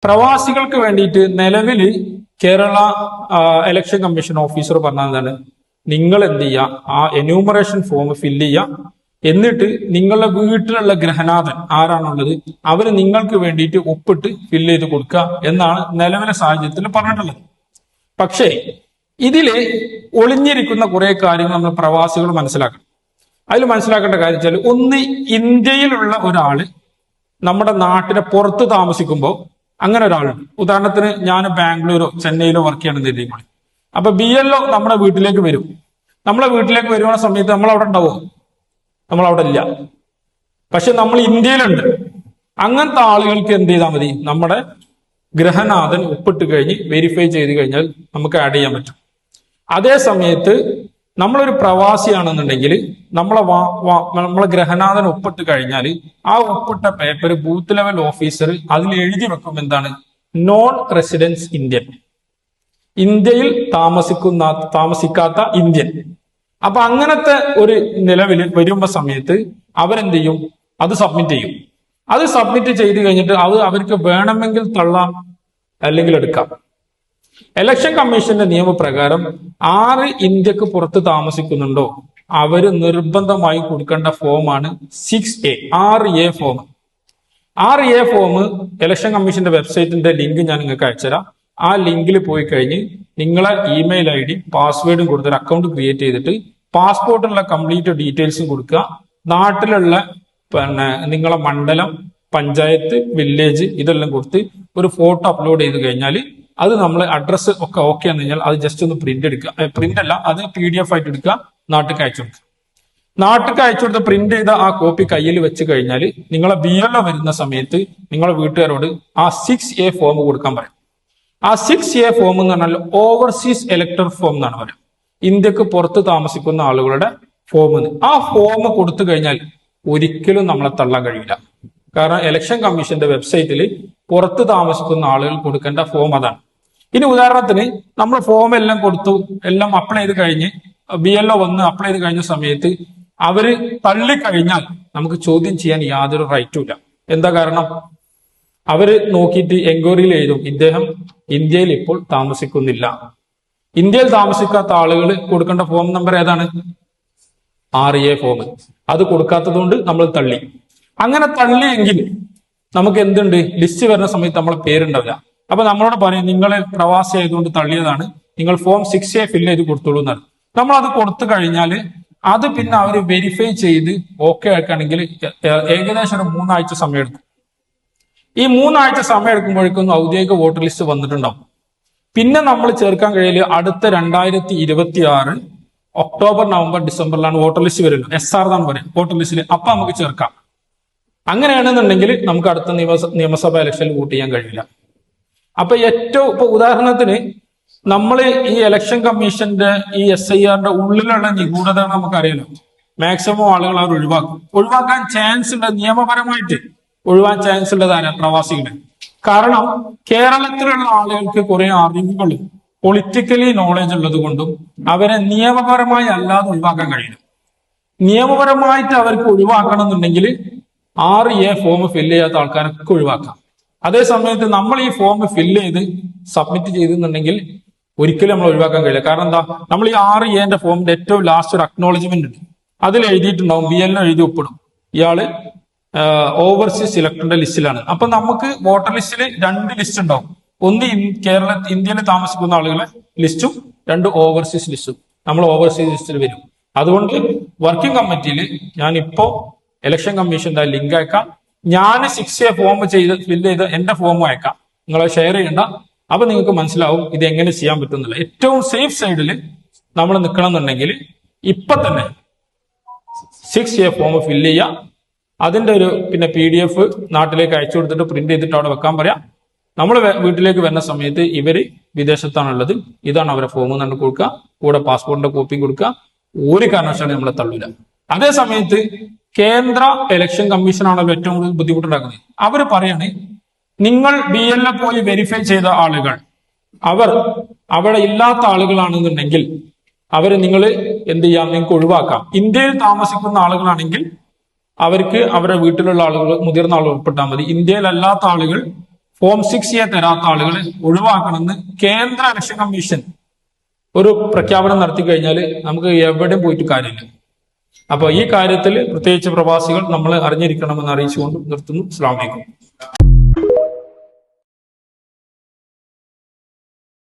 പ്രവാസികൾക്ക് വേണ്ടിയിട്ട് നിലവിൽ കേരള ഇലക്ഷൻ കമ്മീഷൻ ഓഫീസർ പറഞ്ഞതാണ്, നിങ്ങൾ എന്ത് ചെയ്യുക, ആ എന്യൂമറേഷൻ ഫോം ഫില്ല് ചെയ്യുക, എന്നിട്ട് നിങ്ങളുടെ വീട്ടിലുള്ള ഗൃഹനാഥൻ ആരാണുള്ളത് അവര് നിങ്ങൾക്ക് വേണ്ടിയിട്ട് ഒപ്പിട്ട് ഫില്ല് ചെയ്ത് കൊടുക്കുക എന്നാണ് നിലവിലെ സാഹചര്യത്തിൽ പറഞ്ഞിട്ടുള്ളത്. പക്ഷേ ഇതില് ഒളിഞ്ഞിരിക്കുന്ന കുറെ കാര്യങ്ങൾ നമ്മൾ പ്രവാസികൾ മനസ്സിലാക്കണം. അതിൽ മനസ്സിലാക്കേണ്ട കാര്യം വെച്ചാൽ, ഒന്ന്, ഇന്ത്യയിലുള്ള ഒരാള് നമ്മുടെ നാട്ടിനെ പുറത്ത് താമസിക്കുമ്പോൾ അങ്ങനെ ഒരാളുണ്ട്. ഉദാഹരണത്തിന് ഞാൻ ബാംഗ്ലൂരോ ചെന്നൈയിലോ വർക്ക് ചെയ്യണമെന്ന് കരുതിക്കോളി. അപ്പൊ BLO നമ്മുടെ വീട്ടിലേക്ക് വരും. നമ്മളെ വീട്ടിലേക്ക് വരുന്ന സമയത്ത് നമ്മൾ അവിടെ ഉണ്ടാവുമോ? നമ്മൾ അവിടെ ഇല്ല. പക്ഷെ നമ്മൾ ഇന്ത്യയിലുണ്ട്. അങ്ങനത്തെ ആളുകൾക്ക് എന്ത് ചെയ്താൽ മതി, നമ്മുടെ ഗൃഹനാഥൻ ഒപ്പിട്ട് കഴിഞ്ഞ് വെരിഫൈ ചെയ്ത് കഴിഞ്ഞാൽ നമുക്ക് ആഡ് ചെയ്യാൻ പറ്റും. അതേ സമയത്ത് നമ്മളൊരു പ്രവാസിയാണെന്നുണ്ടെങ്കിൽ നമ്മളെ ഗൃഹനാഥൻ ഒപ്പിട്ട് കഴിഞ്ഞാൽ ആ ഒപ്പിട്ട പേപ്പർ ബൂത്ത് ലെവൽ ഓഫീസർ അതിൽ എഴുതി വെക്കും, എന്താണ്, നോൺ റെസിഡൻസ് ഇന്ത്യൻ, ഇന്ത്യയിൽ താമസിക്കാത്ത ഇന്ത്യൻ. അപ്പൊ അങ്ങനത്തെ ഒരു നിലവിൽ വരുമ്പോ സമയത്ത് അവരെന്ത് ചെയ്യും, അത് സബ്മിറ്റ് ചെയ്യും. അത് സബ്മിറ്റ് ചെയ്ത് കഴിഞ്ഞിട്ട് അത് അവർക്ക് വേണമെങ്കിൽ തള്ളാം, അല്ലെങ്കിൽ എടുക്കാം. ഇലക്ഷൻ കമ്മീഷന്റെ നിയമപ്രകാരം ആര് ഇന്ത്യക്ക് പുറത്ത് താമസിക്കുന്നുണ്ടോ അവര് നിർബന്ധമായി കൊടുക്കേണ്ട ഫോമാണ് 6A 6A form. 6A form election കമ്മീഷന്റെ വെബ്സൈറ്റിന്റെ ലിങ്ക് ഞാൻ നിങ്ങൾക്ക് അയച്ചുതരാം. ആ ലിങ്കിൽ പോയി കഴിഞ്ഞ് നിങ്ങളെ ഇമെയിൽ ID പാസ്വേഡും കൊടുത്തൊരു അക്കൗണ്ട് ക്രിയേറ്റ് ചെയ്തിട്ട് പാസ്പോർട്ടിലുള്ള കംപ്ലീറ്റ് ഡീറ്റെയിൽസും കൊടുക്കുക. നാട്ടിലുള്ള നിങ്ങളെ മണ്ഡലം, പഞ്ചായത്ത്, വില്ലേജ് ഇതെല്ലാം കൊടുത്ത് ഒരു ഫോട്ടോ അപ്ലോഡ് ചെയ്ത് കഴിഞ്ഞാൽ അത് നമ്മൾ അഡ്രസ്സ് ഒക്കെ ഓക്കെ എന്ന് കഴിഞ്ഞാൽ അത് ജസ്റ്റ് ഒന്ന് പ്രിന്റ് എടുക്കുക. പ്രിന്റ് അല്ല, അത് PDF ആയിട്ട് എടുക്കുക, നാട്ടിലേക്ക് അയച്ചു കൊടുക്കുക. നാട്ടിലേക്ക് അയച്ചു കൊടുത്ത് പ്രിന്റ് ചെയ്ത ആ കോപ്പി കയ്യിൽ വെച്ച് കഴിഞ്ഞാൽ നിങ്ങളെ BLO വരുന്ന സമയത്ത് നിങ്ങളെ വീട്ടുകാരോട് ആ 6A ഫോം കൊടുക്കാൻ പറയും. ആ 6A ഫോം എന്ന് പറഞ്ഞാൽ ഓവർസീസ് ഇലക്ടർ ഫോം എന്നാണ് പറയുക. ഇന്ത്യക്ക് പുറത്ത് താമസിക്കുന്ന ആളുകളുടെ ഫോം. ആ ഫോം കൊടുത്തു കഴിഞ്ഞാൽ ഒരിക്കലും നമ്മളെ തള്ളാൻ കഴിയില്ല. കാരണം ഇലക്ഷൻ കമ്മീഷന്റെ വെബ്സൈറ്റിൽ പുറത്ത് താമസിക്കുന്ന ആളുകൾ കൊടുക്കേണ്ട ഫോം അതാണ്. ഇനി ഉദാഹരണത്തിന് നമ്മൾ ഫോം എല്ലാം കൊടുത്തു, എല്ലാം അപ്ലൈ ചെയ്ത് കഴിഞ്ഞ് BLO വന്ന് അപ്ലൈ ചെയ്ത് കഴിഞ്ഞ സമയത്ത് അവര് തള്ളിക്കഴിഞ്ഞാൽ നമുക്ക് ചോദ്യം ചെയ്യാൻ യാതൊരു റൈറ്റും ഇല്ല. എന്താ കാരണം? അവര് നോക്കിയിട്ട് എൻക്വയറിയിൽ എഴുതും, ഇദ്ദേഹം ഇന്ത്യയിൽ ഇപ്പോൾ താമസിക്കുന്നില്ല. ഇന്ത്യയിൽ താമസിക്കാത്ത ആളുകൾ കൊടുക്കേണ്ട ഫോം നമ്പർ ഏതാണ്? 6A form. അത് കൊടുക്കാത്തത് കൊണ്ട് നമ്മൾ തള്ളി. അങ്ങനെ തള്ളിയെങ്കിൽ നമുക്ക് എന്തുണ്ട്, ലിസ്റ്റ് വരുന്ന സമയത്ത് നമ്മളെ പേരുണ്ടാവില്ല. അപ്പൊ നമ്മളോട് പറയും, നിങ്ങൾ പ്രവാസി ആയതുകൊണ്ട് തള്ളിയതാണ്, നിങ്ങൾ ഫോം 6A ഫില്ല് ചെയ്ത് കൊടുത്തോളൂ എന്നാണ്. നമ്മൾ അത് കൊടുത്തു കഴിഞ്ഞാൽ അത് പിന്നെ അവർ വെരിഫൈ ചെയ്ത് ഓക്കെ ആക്കുകയാണെങ്കിൽ ഏകദേശം ഒരു 3 ആഴ്ച സമയം എടുക്കും. ഈ 3 ആഴ്ച സമയം എടുക്കുമ്പോഴേക്കും ഔദ്യോഗിക വോട്ടർ ലിസ്റ്റ് വന്നിട്ടുണ്ടാവും. പിന്നെ നമ്മൾ ചേർക്കാൻ കഴിയല് അടുത്ത 2026 ഒക്ടോബർ, നവംബർ, ഡിസംബറിലാണ് വോട്ടർ ലിസ്റ്റ് വരുന്നത്. SR എന്നാണ് പറയുക വോട്ടർ ലിസ്റ്റിൽ. അപ്പൊ നമുക്ക് ചേർക്കാം. അങ്ങനെയാണെന്നുണ്ടെങ്കിൽ നമുക്ക് അടുത്ത നിയമസഭാ ഇലക്ഷനിൽ വോട്ട് ചെയ്യാൻ കഴിയില്ല. അപ്പൊ ഇപ്പൊ ഉദാഹരണത്തിന് നമ്മൾ ഈ ഇലക്ഷൻ കമ്മീഷന്റെ ഈ SIRന്റെ ഉള്ളിലുള്ള നിഗൂഢതകൾ നമുക്കറിയാലോ. മാക്സിമം ആളുകൾ അവർ ഒഴിവാക്കാൻ ചാൻസ് ഉണ്ട്, നിയമപരമായിട്ട് ഒഴിവാക്കാൻ ചാൻസ് ഉള്ളതാണ് പ്രവാസികളെ. കാരണം കേരളത്തിലുള്ള ആളുകൾക്ക് കുറെ അറിവുകളും പൊളിറ്റിക്കലി നോളജ് ഉള്ളത് കൊണ്ടും അവരെ നിയമപരമായി അല്ലാതെ ഒഴിവാക്കാൻ കഴിയില്ല. നിയമപരമായിട്ട് അവർക്ക് ഒഴിവാക്കണം എന്നുണ്ടെങ്കിൽ 6A ഫോം ഫില്ല് ചെയ്യാത്ത ആൾക്കാരൊക്കെ ഒഴിവാക്കാം. അതേ സമയത്ത് നമ്മൾ ഈ ഫോം ഫില്ല് ചെയ്ത് സബ്മിറ്റ് ചെയ്തെന്നുണ്ടെങ്കിൽ ഒരിക്കലും നമ്മൾ ഒഴിവാക്കാൻ കഴിയില്ല. കാരണം എന്താ, നമ്മൾ ഈ 6A ഫോമിന്റെ ഏറ്റവും ലാസ്റ്റ് ഒരു അക്നോളജ്മെന്റ് ഉണ്ട്. അതിൽ എഴുതിയിട്ടുണ്ടാവും, BLO എഴുതി ഒപ്പിടും, ഇയാള് ഓവർസീസ് ഇലക്ടറിന്റെ ലിസ്റ്റിലാണ്. അപ്പൊ നമുക്ക് വോട്ടർ ലിസ്റ്റിൽ 2 ലിസ്റ്റ് ഉണ്ടാവും. ഒന്ന് ഇന്ത്യയിൽ താമസിക്കുന്ന ആളുകളെ ലിസ്റ്റും, 2 ഓവർസീസ് ലിസ്റ്റും. നമ്മൾ ഓവർസീസ് ലിസ്റ്റിൽ വരും. അതുകൊണ്ട് വർക്കിംഗ് കമ്മിറ്റിയിൽ ഞാൻ ഇപ്പോ ഇലക്ഷൻ കമ്മീഷന്റെ ലിങ്ക് അയക്കാം. ഞാൻ 6A ഫോം ഫില്ല് ചെയ്ത് എന്റെ ഫോമും അയക്കാം. നിങ്ങളെ ഷെയർ ചെയ്യണ്ട. അപ്പൊ നിങ്ങൾക്ക് മനസ്സിലാവും ഇത് എങ്ങനെ ചെയ്യാൻ പറ്റുന്നില്ല. ഏറ്റവും സേഫ് സൈഡിൽ നമ്മൾ നിൽക്കണം എന്നുണ്ടെങ്കിൽ ഇപ്പൊ തന്നെ 6A ഫോം ഫില്ല് ചെയ്യാം. അതിന്റെ ഒരു PDF നാട്ടിലേക്ക് അയച്ചു കൊടുത്തിട്ട് പ്രിന്റ് ചെയ്തിട്ട് അവിടെ വെക്കാൻ പറയാം. നമ്മൾ വീട്ടിലേക്ക് വരുന്ന സമയത്ത് ഇവര് വിദേശത്താണുള്ളത്, ഇതാണ് അവരെ ഫോം കണ്ടു കൊടുക്കുക, കൂടെ പാസ്പോർട്ടിന്റെ കോപ്പിയും കൊടുക്കുക. ഒരു കാരണവശാലും നമ്മളെ തള്ളൂല. അതേ സമയത്ത് കേന്ദ്ര ഇലക്ഷൻ കമ്മീഷനാണല്ലോ ഏറ്റവും കൂടുതൽ ബുദ്ധിമുട്ടുണ്ടാക്കുന്നത്. അവർ പറയാണ്, നിങ്ങൾ BLO പോയി വെരിഫൈ ചെയ്ത ആളുകൾ അവർ അവിടെ ഇല്ലാത്ത ആളുകളാണെന്നുണ്ടെങ്കിൽ അവര് നിങ്ങൾ എന്ത് ചെയ്യാം, നിങ്ങൾക്ക് ഒഴിവാക്കാം. ഇന്ത്യയിൽ താമസിക്കുന്ന ആളുകളാണെങ്കിൽ അവർക്ക് അവരുടെ വീട്ടിലുള്ള ആളുകൾ, മുതിർന്ന ആളുകൾ ഉൾപ്പെട്ടാൽ മതി. ഇന്ത്യയിലല്ലാത്ത ആളുകൾ ഫോം 6A തരാത്ത ആളുകളെ ഒഴിവാക്കണമെന്ന് കേന്ദ്ര ഇലക്ഷൻ കമ്മീഷൻ ഒരു പ്രഖ്യാപനം നടത്തി കഴിഞ്ഞാൽ നമുക്ക് എവിടെയും പോയിട്ട് കാര്യമില്ല. അപ്പൊ ഈ കാര്യത്തിൽ പ്രത്യേകിച്ച് പ്രവാസികൾ നമ്മൾ അറിഞ്ഞിരിക്കണമെന്ന് അറിയിച്ചുകൊണ്ട് നിർത്തുന്നു. അസ്സലാമു അലൈക്കും.